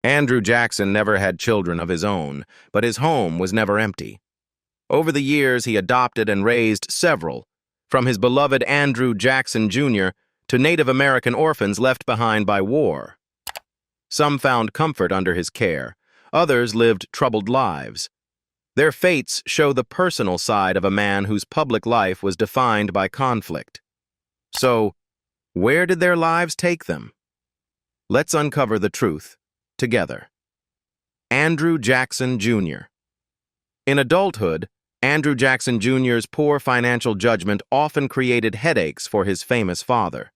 Andrew Jackson never had children of his own, but his home was never empty. Over the years, he adopted and raised several, from his beloved Andrew Jackson Jr. to Native American orphans left behind by war. Some found comfort under his care. Others lived troubled lives. Their fates show the personal side of a man whose public life was defined by conflict. So, where did their lives take them? Let's uncover the truth together. Andrew Jackson Jr. In adulthood, Andrew Jackson Jr.'s poor financial judgment often created headaches for his famous father.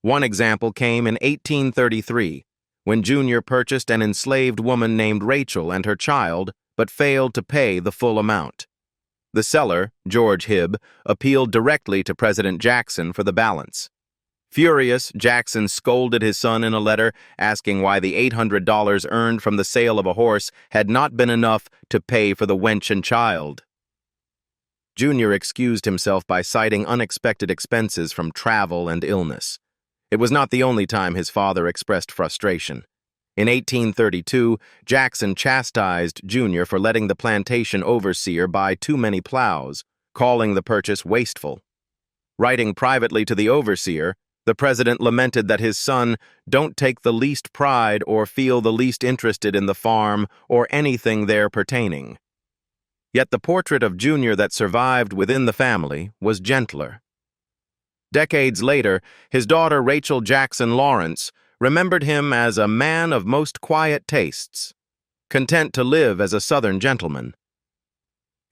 One example came in 1833, when Jr. purchased an enslaved woman named Rachel and her child, but failed to pay the full amount. The seller, George Hibb, appealed directly to President Jackson for the balance. Furious, Jackson scolded his son in a letter, asking why the $800 earned from the sale of a horse had not been enough to pay for the wench and child. Jr. excused himself by citing unexpected expenses from travel and illness. It was not the only time his father expressed frustration. In 1832, Jackson chastised Jr. for letting the plantation overseer buy too many plows, calling the purchase wasteful. Writing privately to the overseer, the president lamented that his son don't take the least pride or feel the least interested in the farm or anything there pertaining. Yet the portrait of Jr. that survived within the family was gentler. Decades later, his daughter Rachel Jackson Lawrence remembered him as a man of most quiet tastes, content to live as a Southern gentleman.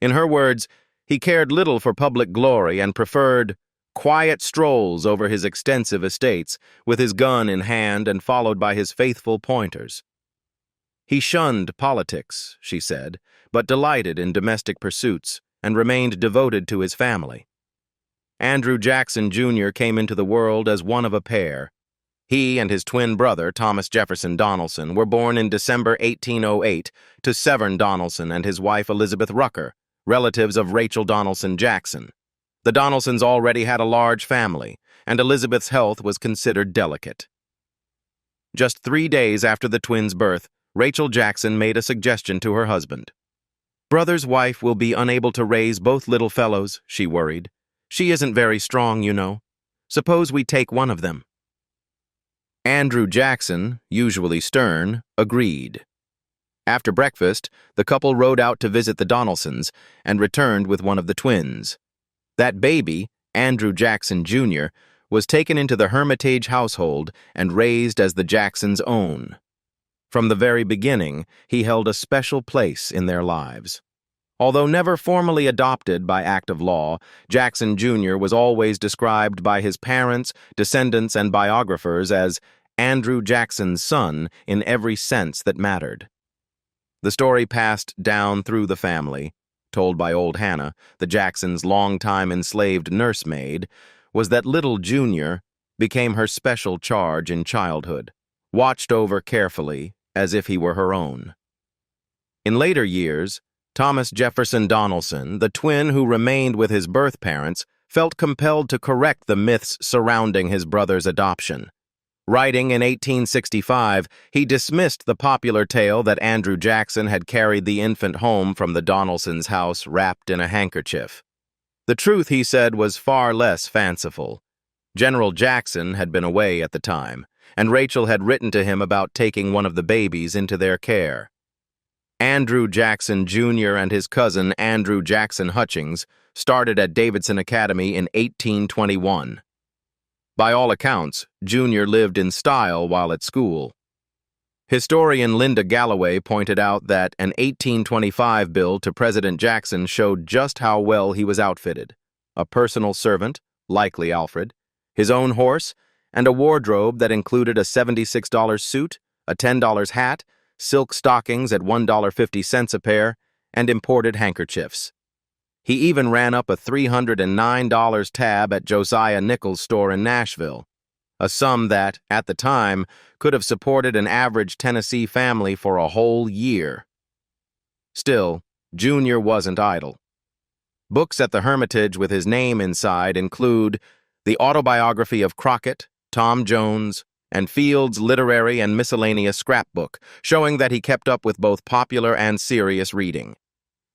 In her words, he cared little for public glory and preferred quiet strolls over his extensive estates, with his gun in hand and followed by his faithful pointers. He shunned politics, she said, but delighted in domestic pursuits and remained devoted to his family. Andrew Jackson Jr. came into the world as one of a pair. He and his twin brother, Thomas Jefferson Donaldson, were born in December 1808 to Severn Donaldson and his wife Elizabeth Rucker, relatives of Rachel Donaldson Jackson. The Donaldsons already had a large family, and Elizabeth's health was considered delicate. Just 3 days after the twins' birth, Rachel Jackson made a suggestion to her husband. "Brother's wife will be unable to raise both little fellows," she worried. "She isn't very strong, you know. Suppose we take one of them." Andrew Jackson, usually stern, agreed. After breakfast, the couple rode out to visit the Donaldsons and returned with one of the twins. That baby, Andrew Jackson Jr., was taken into the Hermitage household and raised as the Jacksons' own. From the very beginning, he held a special place in their lives. Although never formally adopted by act of law, Jackson Jr. was always described by his parents, descendants, and biographers as Andrew Jackson's son in every sense that mattered. The story passed down through the family, told by old Hannah, the Jacksons' longtime enslaved nursemaid, was that little Junior became her special charge in childhood, watched over carefully as if he were her own. In later years, Thomas Jefferson Donaldson, the twin who remained with his birth parents, felt compelled to correct the myths surrounding his brother's adoption. Writing in 1865, he dismissed the popular tale that Andrew Jackson had carried the infant home from the Donaldsons' house wrapped in a handkerchief. The truth, he said, was far less fanciful. General Jackson had been away at the time, and Rachel had written to him about taking one of the babies into their care. Andrew Jackson Jr. and his cousin Andrew Jackson Hutchings started at Davidson Academy in 1821. By all accounts, Jr. lived in style while at school. Historian Linda Galloway pointed out that an 1825 bill to President Jackson showed just how well he was outfitted: a personal servant, likely Alfred, his own horse, and a wardrobe that included a $76 suit, a $10 hat, silk stockings at $1.50 a pair, and imported handkerchiefs. He even ran up a $309 tab at Josiah Nichols' store in Nashville, a sum that, at the time, could have supported an average Tennessee family for a whole year. Still, Junior wasn't idle. Books at the Hermitage with his name inside include the autobiography of Crockett, Tom Jones, and Field's literary and miscellaneous scrapbook, showing that he kept up with both popular and serious reading.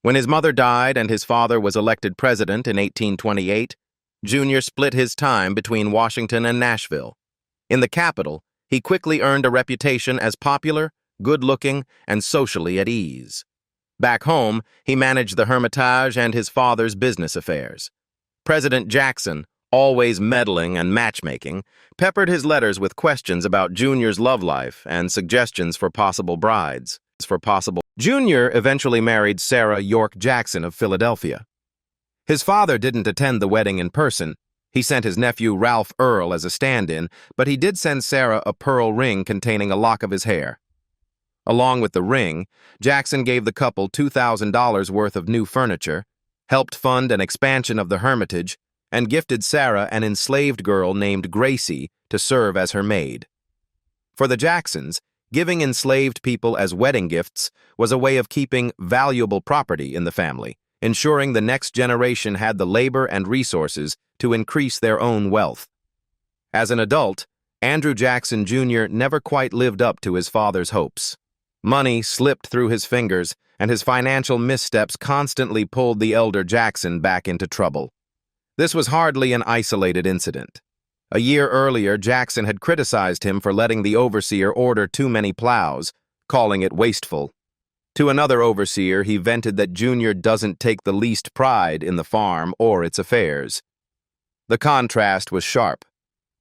When his mother died and his father was elected president in 1828, Junior split his time between Washington and Nashville. In the capital, he quickly earned a reputation as popular, good-looking, and socially at ease. Back home, he managed the Hermitage and his father's business affairs. President Jackson, always meddling and matchmaking, peppered his letters with questions about Junior's love life and suggestions for possible brides. Junior eventually married Sarah York Jackson of Philadelphia. His father didn't attend the wedding in person. He sent his nephew Ralph Earl as a stand-in, but he did send Sarah a pearl ring containing a lock of his hair. Along with the ring, Jackson gave the couple $2,000 worth of new furniture, helped fund an expansion of the Hermitage, and gifted Sarah an enslaved girl named Gracie to serve as her maid. For the Jacksons, giving enslaved people as wedding gifts was a way of keeping valuable property in the family, ensuring the next generation had the labor and resources to increase their own wealth. As an adult, Andrew Jackson Jr. never quite lived up to his father's hopes. Money slipped through his fingers, and his financial missteps constantly pulled the elder Jackson back into trouble. This was hardly an isolated incident. A year earlier, Jackson had criticized him for letting the overseer order too many plows, calling it wasteful. To another overseer, he vented that Junior doesn't take the least pride in the farm or its affairs. The contrast was sharp.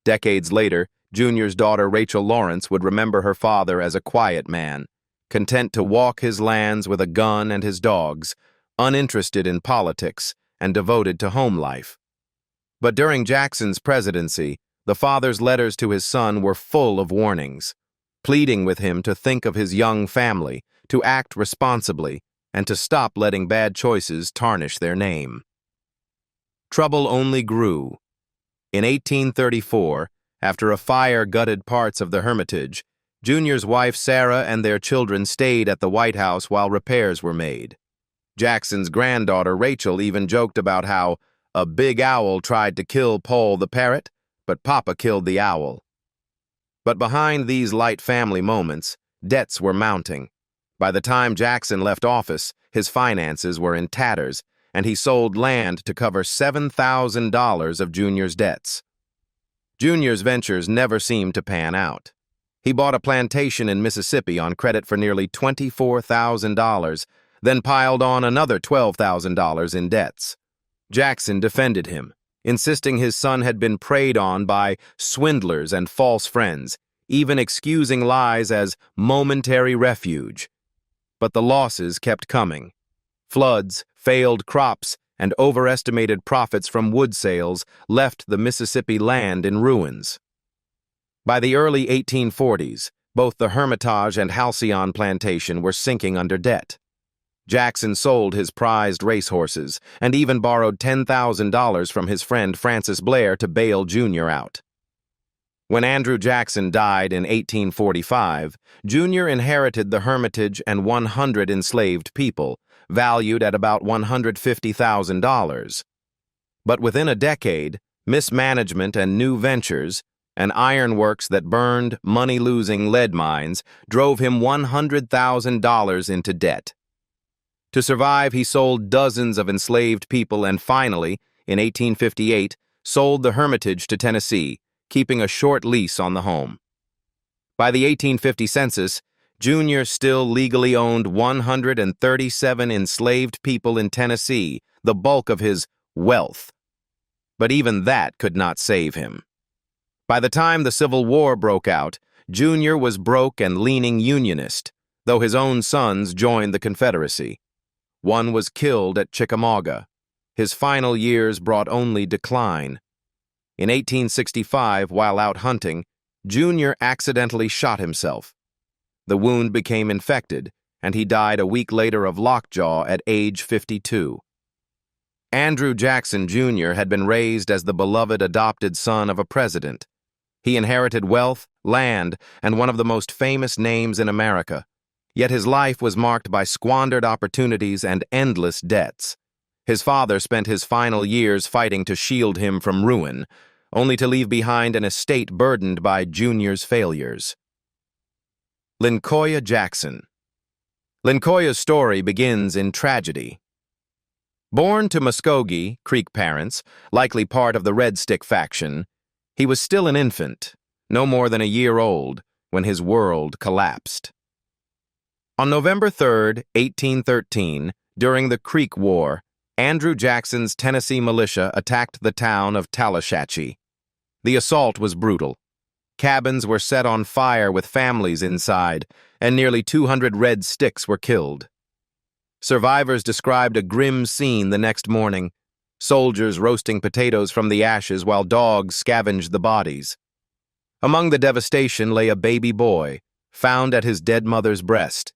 Decades later, Junior's daughter Rachel Lawrence would remember her father as a quiet man, content to walk his lands with a gun and his dogs, uninterested in politics, and devoted to home life. But during Jackson's presidency, the father's letters to his son were full of warnings, pleading with him to think of his young family, to act responsibly, and to stop letting bad choices tarnish their name. Trouble only grew. In 1834, after a fire gutted parts of the Hermitage, Junior's wife Sarah and their children stayed at the White House while repairs were made. Jackson's granddaughter Rachel even joked about how a big owl tried to kill Paul the parrot, but Papa killed the owl. But behind these light family moments, debts were mounting. By the time Jackson left office, his finances were in tatters, and he sold land to cover $7,000 of Junior's debts. Junior's ventures never seemed to pan out. He bought a plantation in Mississippi on credit for nearly $24,000, then piled on another $12,000 in debts. Jackson defended him, insisting his son had been preyed on by swindlers and false friends, even excusing lies as momentary refuge. But the losses kept coming. Floods, failed crops, and overestimated profits from wood sales left the Mississippi land in ruins. By the early 1840s, both the Hermitage and Halcyon plantation were sinking under debt. Jackson sold his prized racehorses and even borrowed $10,000 from his friend Francis Blair to bail Junior out. When Andrew Jackson died in 1845, Junior inherited the Hermitage and 100 enslaved people, valued at about $150,000. But within a decade, mismanagement and new ventures, and ironworks that burned money-losing lead mines, drove him $100,000 into debt. To survive, he sold dozens of enslaved people and finally, in 1858, sold the Hermitage to Tennessee, keeping a short lease on the home. By the 1850 census, Junior still legally owned 137 enslaved people in Tennessee, the bulk of his wealth. But even that could not save him. By the time the Civil War broke out, Junior was broke and leaning Unionist, though his own sons joined the Confederacy. One was killed at Chickamauga. His final years brought only decline. In 1865, while out hunting, Junior accidentally shot himself. The wound became infected, and he died a week later of lockjaw at age 52. Andrew Jackson Jr. had been raised as the beloved adopted son of a president. He inherited wealth, land, and one of the most famous names in America. Yet his life was marked by squandered opportunities and endless debts. His father spent his final years fighting to shield him from ruin, only to leave behind an estate burdened by Junior's failures. Lyncoya Jackson. Lyncoya's story begins in tragedy. Born to Muskogee Creek parents, likely part of the Red Stick faction, he was still an infant, no more than a year old, when his world collapsed. On November 3, 1813, during the Creek War, Andrew Jackson's Tennessee militia attacked the town of Tallushatchee. The assault was brutal. Cabins were set on fire with families inside, and nearly 200 Red Sticks were killed. Survivors described a grim scene the next morning, soldiers roasting potatoes from the ashes while dogs scavenged the bodies. Among the devastation lay a baby boy, found at his dead mother's breast.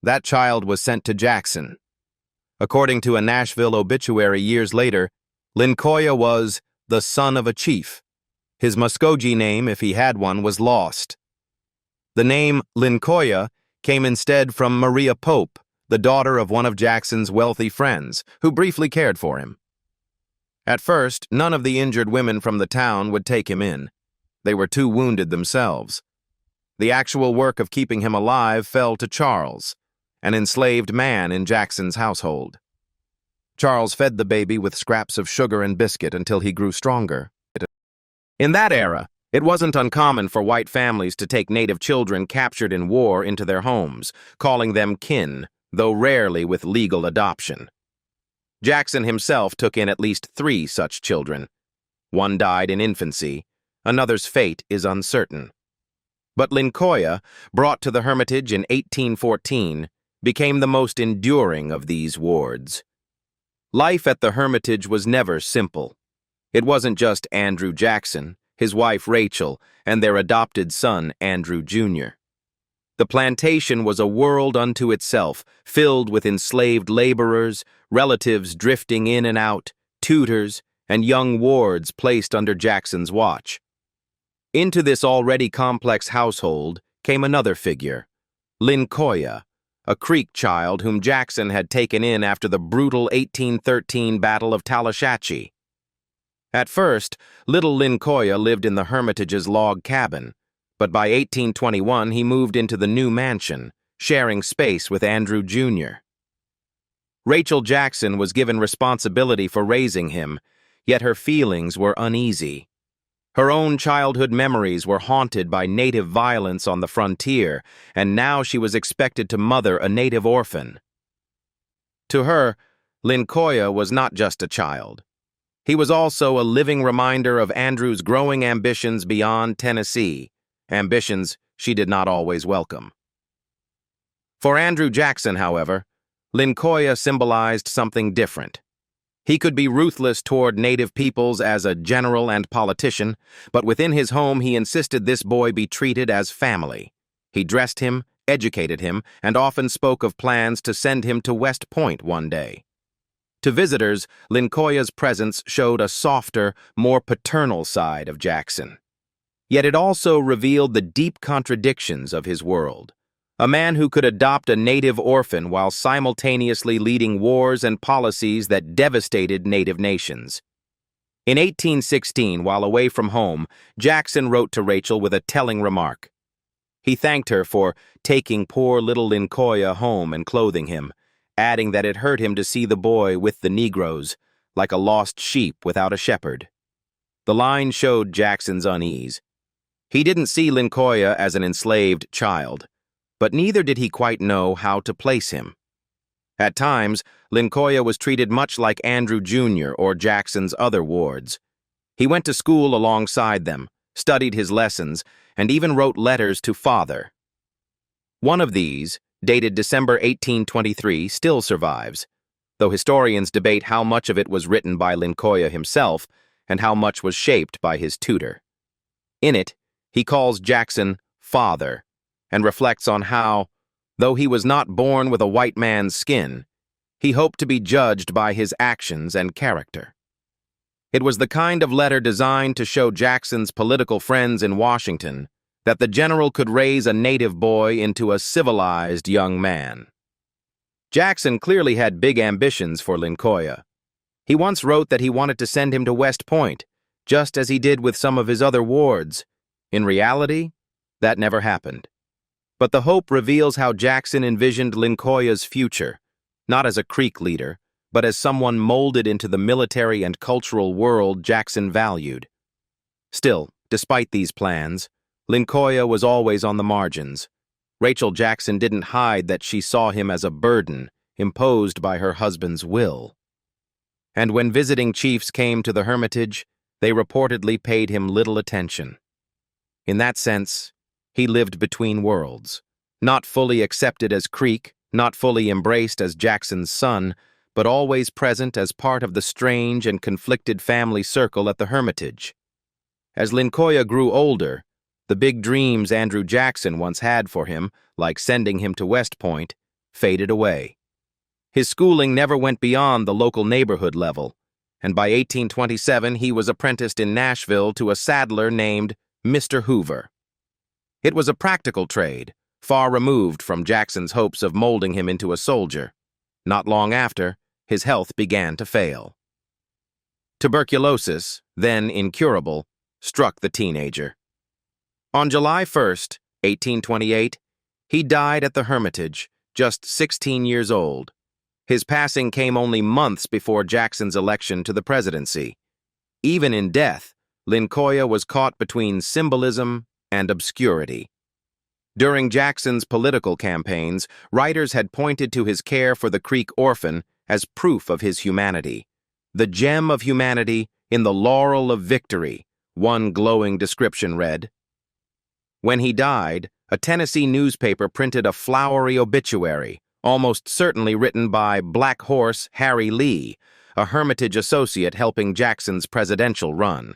That child was sent to Jackson. According to a Nashville obituary years later, Lyncoya was the son of a chief. His Muskogee name, if he had one, was lost. The name Lyncoya came instead from Maria Pope, the daughter of one of Jackson's wealthy friends, who briefly cared for him. At first, none of the injured women from the town would take him in. They were too wounded themselves. The actual work of keeping him alive fell to Charles, an enslaved man in Jackson's household. Charles fed the baby with scraps of sugar and biscuit until he grew stronger. In that era, it wasn't uncommon for white families to take native children captured in war into their homes, calling them kin, though rarely with legal adoption. Jackson himself took in at least 3 such children. One died in infancy, another's fate is uncertain. But Lyncoya, brought to the Hermitage in 1814, became the most enduring of these wards. Life at the Hermitage was never simple. It wasn't just Andrew Jackson, his wife Rachel, and their adopted son Andrew Jr. The plantation was a world unto itself, filled with enslaved laborers, relatives drifting in and out, tutors, and young wards placed under Jackson's watch. Into this already complex household came another figure, Lyncoya, a Creek child whom Jackson had taken in after the brutal 1813 Battle of Tallushatchee. At first, little Lyncoya lived in the Hermitage's log cabin, but by 1821 he moved into the new mansion, sharing space with Andrew Jr. Rachel Jackson was given responsibility for raising him, yet her feelings were uneasy. Her own childhood memories were haunted by native violence on the frontier, and now she was expected to mother a native orphan. To her, Lyncoya was not just a child. He was also a living reminder of Andrew's growing ambitions beyond Tennessee, ambitions she did not always welcome. For Andrew Jackson, however, Lyncoya symbolized something different. He could be ruthless toward native peoples as a general and politician, but within his home he insisted this boy be treated as family. He dressed him, educated him, and often spoke of plans to send him to West Point one day. To visitors, Lyncoya's presence showed a softer, more paternal side of Jackson. Yet it also revealed the deep contradictions of his world. A man who could adopt a native orphan while simultaneously leading wars and policies that devastated native nations. In 1816, while away from home, Jackson wrote to Rachel with a telling remark. He thanked her for taking poor little Lyncoya home and clothing him, adding that it hurt him to see the boy with the Negroes, like a lost sheep without a shepherd. The line showed Jackson's unease. He didn't see Lyncoya as an enslaved child, but neither did he quite know how to place him. At times, Lyncoya was treated much like Andrew Jr. or Jackson's other wards. He went to school alongside them, studied his lessons, and even wrote letters to father. One of these, dated December 1823, still survives, though historians debate how much of it was written by Lyncoya himself and how much was shaped by his tutor. In it, he calls Jackson father, and reflects on how, though he was not born with a white man's skin, he hoped to be judged by his actions and character. It was the kind of letter designed to show Jackson's political friends in Washington that the general could raise a native boy into a civilized young man. Jackson clearly had big ambitions for Lyncoya. He once wrote that he wanted to send him to West Point, just as he did with some of his other wards. In reality, that never happened. But the hope reveals how Jackson envisioned Lincoya's future, not as a Creek leader, but as someone molded into the military and cultural world Jackson valued. Still, despite these plans, Lincoya was always on the margins. Rachel Jackson didn't hide that she saw him as a burden imposed by her husband's will. And when visiting chiefs came to the Hermitage, they reportedly paid him little attention. In that sense, he lived between worlds, not fully accepted as Creek, not fully embraced as Jackson's son, but always present as part of the strange and conflicted family circle at the Hermitage. As Lincoya grew older, the big dreams Andrew Jackson once had for him, like sending him to West Point, faded away. His schooling never went beyond the local neighborhood level, and by 1827 he was apprenticed in Nashville to a saddler named Mr. Hoover. It was a practical trade, far removed from Jackson's hopes of molding him into a soldier. Not long after, his health began to fail. Tuberculosis, then incurable, struck the teenager. On July 1st, 1828, he died at the Hermitage, just 16 years old. His passing came only months before Jackson's election to the presidency. Even in death, Lincoya was caught between symbolism and obscurity. During Jackson's political campaigns, writers had pointed to his care for the Creek orphan as proof of his humanity. The gem of humanity in the laurel of victory, one glowing description read. When he died, a Tennessee newspaper printed a flowery obituary, almost certainly written by Black Horse Harry Lee, a Hermitage associate helping Jackson's presidential run.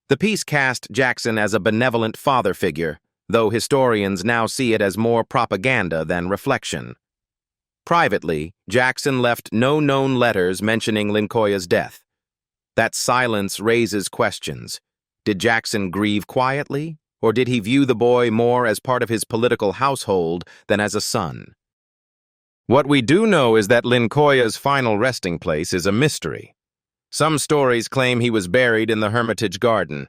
The piece cast Jackson as a benevolent father figure, though historians now see it as more propaganda than reflection. Privately, Jackson left no known letters mentioning Lincoya's death. That silence raises questions. Did Jackson grieve quietly, or did he view the boy more as part of his political household than as a son? What we do know is that Lincoya's final resting place is a mystery. Some stories claim he was buried in the Hermitage Garden.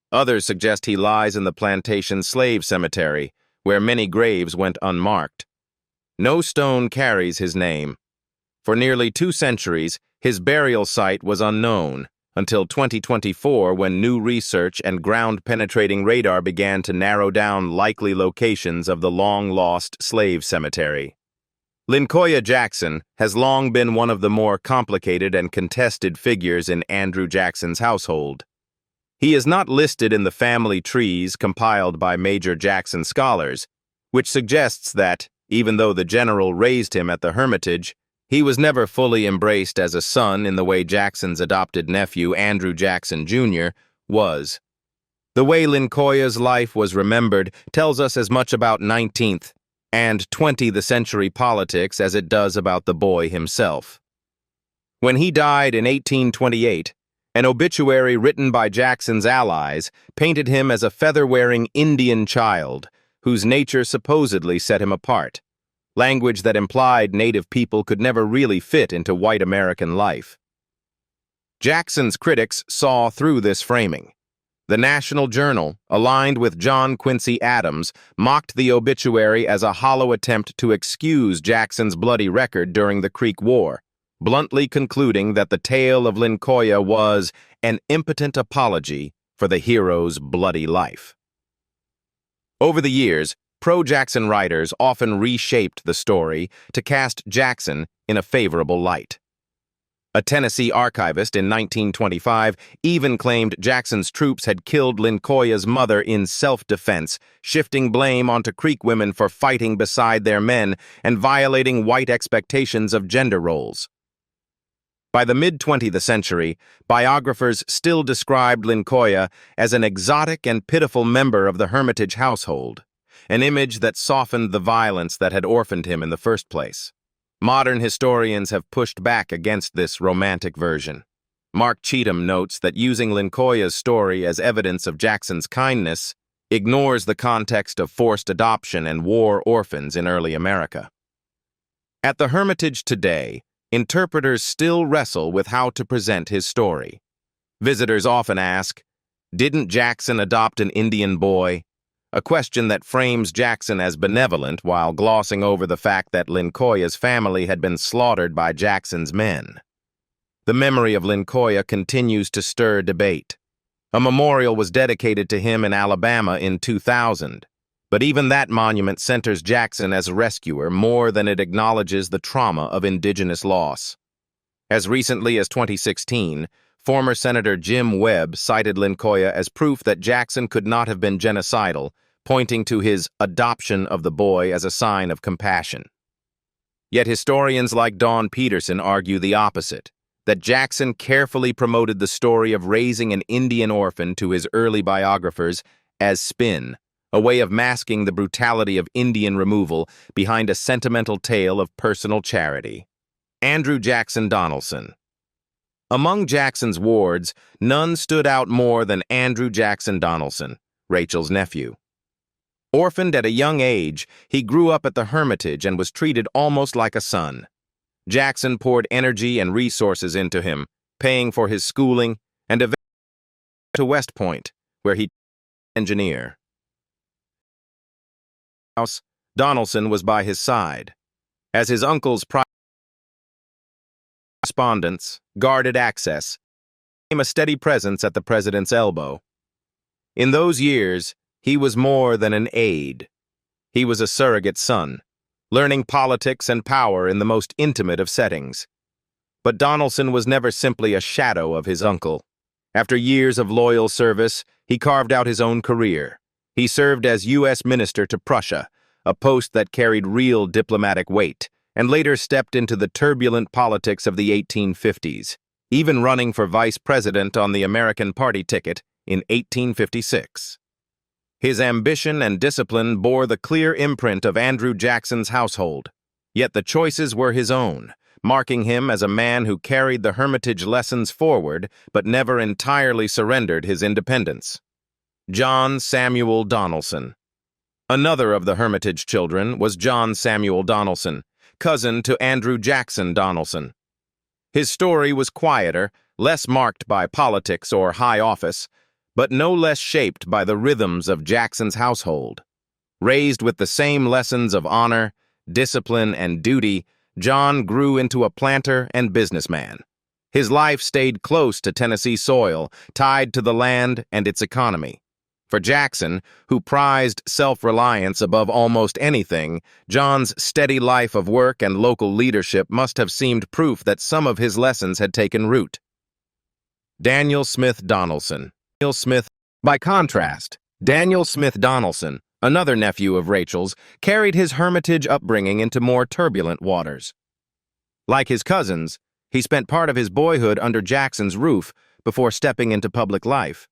Others suggest he lies in the plantation slave cemetery, where many graves went unmarked. No stone carries his name. For nearly 2 centuries, his burial site was unknown, until 2024 when new research and ground-penetrating radar began to narrow down likely locations of the long-lost slave cemetery. Lincoya Jackson has long been one of the more complicated and contested figures in Andrew Jackson's household. He is not listed in the family trees compiled by major Jackson scholars, which suggests that, even though the general raised him at the Hermitage, he was never fully embraced as a son in the way Jackson's adopted nephew, Andrew Jackson Jr., was. The way Lincoya's life was remembered tells us as much about 19th and 20th century politics as it does about the boy himself. When he died in 1828, an obituary written by Jackson's allies painted him as a feather-wearing Indian child whose nature supposedly set him apart, language that implied Native people could never really fit into white American life. Jackson's critics saw through this framing. The National Journal, aligned with John Quincy Adams, mocked the obituary as a hollow attempt to excuse Jackson's bloody record during the Creek War, bluntly concluding that the tale of Lincoya was an impotent apology for the hero's bloody life. Over the years, pro-Jackson writers often reshaped the story to cast Jackson in a favorable light. A Tennessee archivist in 1925 even claimed Jackson's troops had killed Lincoya's mother in self-defense, shifting blame onto Creek women for fighting beside their men and violating white expectations of gender roles. By the mid-20th century, biographers still described Lincoya as an exotic and pitiful member of the Hermitage household, an image that softened the violence that had orphaned him in the first place. Modern historians have pushed back against this romantic version. Mark Cheatham notes that using Lincoya's story as evidence of Jackson's kindness ignores the context of forced adoption and war orphans in early America. At the Hermitage today, interpreters still wrestle with how to present his story. Visitors often ask, didn't Jackson adopt an Indian boy? A question that frames Jackson as benevolent while glossing over the fact that Lincoya's family had been slaughtered by Jackson's men. The memory of Lincoya continues to stir debate. A memorial was dedicated to him in Alabama in 2000, but even that monument centers Jackson as a rescuer more than it acknowledges the trauma of indigenous loss. As recently as 2016, former Senator Jim Webb cited Lincoya as proof that Jackson could not have been genocidal, pointing to his adoption of the boy as a sign of compassion. Yet historians like Dawn Peterson argue the opposite, that Jackson carefully promoted the story of raising an Indian orphan to his early biographers as spin, a way of masking the brutality of Indian removal behind a sentimental tale of personal charity. Andrew Jackson Donaldson. Among Jackson's wards, none stood out more than Andrew Jackson Donaldson, Rachel's nephew. Orphaned at a young age, he grew up at the Hermitage and was treated almost like a son. Jackson poured energy and resources into him, paying for his schooling and eventually to West Point, where he engineer. Donaldson was by his side. As his uncle's correspondence, guarded access, became a steady presence at the president's elbow. In those years, he was more than an aide. He was a surrogate son, learning politics and power in the most intimate of settings. But Donaldson was never simply a shadow of his uncle. After years of loyal service, he carved out his own career. He served as U.S. Minister to Prussia, a post that carried real diplomatic weight, and later stepped into the turbulent politics of the 1850s, even running for vice president on the American Party ticket in 1856. His ambition and discipline bore the clear imprint of Andrew Jackson's household, yet the choices were his own, marking him as a man who carried the Hermitage lessons forward but never entirely surrendered his independence. John Samuel Donaldson. Another of the Hermitage children was John Samuel Donaldson, cousin to Andrew Jackson Donaldson. His story was quieter, less marked by politics or high office, but no less shaped by the rhythms of Jackson's household. Raised with the same lessons of honor, discipline, and duty, John grew into a planter and businessman. His life stayed close to Tennessee soil, tied to the land and its economy. For Jackson, who prized self-reliance above almost anything, John's steady life of work and local leadership must have seemed proof that some of his lessons had taken root. Daniel Smith Donaldson. By contrast, Daniel Smith Donaldson, another nephew of Rachel's, carried his Hermitage upbringing into more turbulent waters. Like his cousins, he spent part of his boyhood under Jackson's roof before stepping into public life.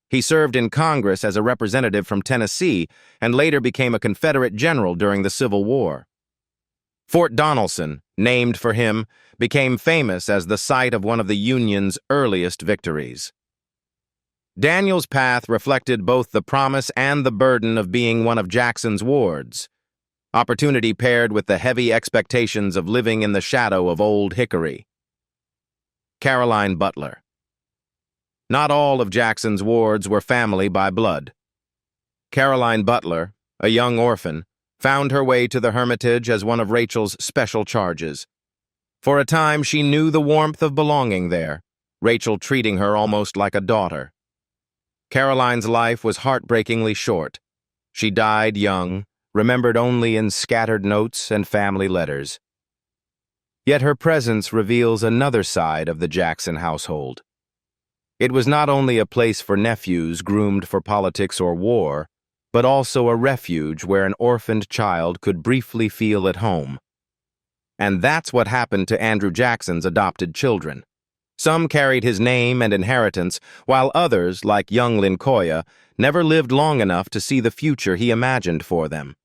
He served in Congress as a representative from Tennessee and later became a Confederate general during the Civil War. Fort Donelson, named for him, became famous as the site of one of the Union's earliest victories. Daniel's path reflected both the promise and the burden of being one of Jackson's wards. Opportunity paired with the heavy expectations of living in the shadow of Old Hickory. Caroline Butler. Not all of Jackson's wards were family by blood. Caroline Butler, a young orphan, found her way to the Hermitage as one of Rachel's special charges. For a time, she knew the warmth of belonging there, Rachel treating her almost like a daughter. Caroline's life was heartbreakingly short. She died young, remembered only in scattered notes and family letters. Yet her presence reveals another side of the Jackson household. It was not only a place for nephews groomed for politics or war, but also a refuge where an orphaned child could briefly feel at home. And that's what happened to Andrew Jackson's adopted children. Some carried his name and inheritance, while others, like young Lincoya, never lived long enough to see the future he imagined for them.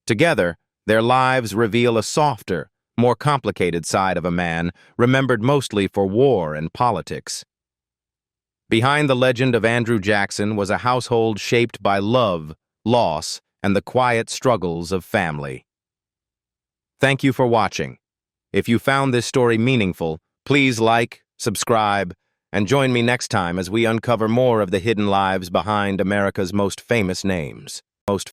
Together, their lives reveal a softer, more complicated side of a man, remembered mostly for war and politics. Behind the legend of Andrew Jackson was a household shaped by love, loss, and the quiet struggles of family. Thank you for watching. If you found this story meaningful, please like, subscribe, And join me next time as we uncover more of the hidden lives behind America's most famous names.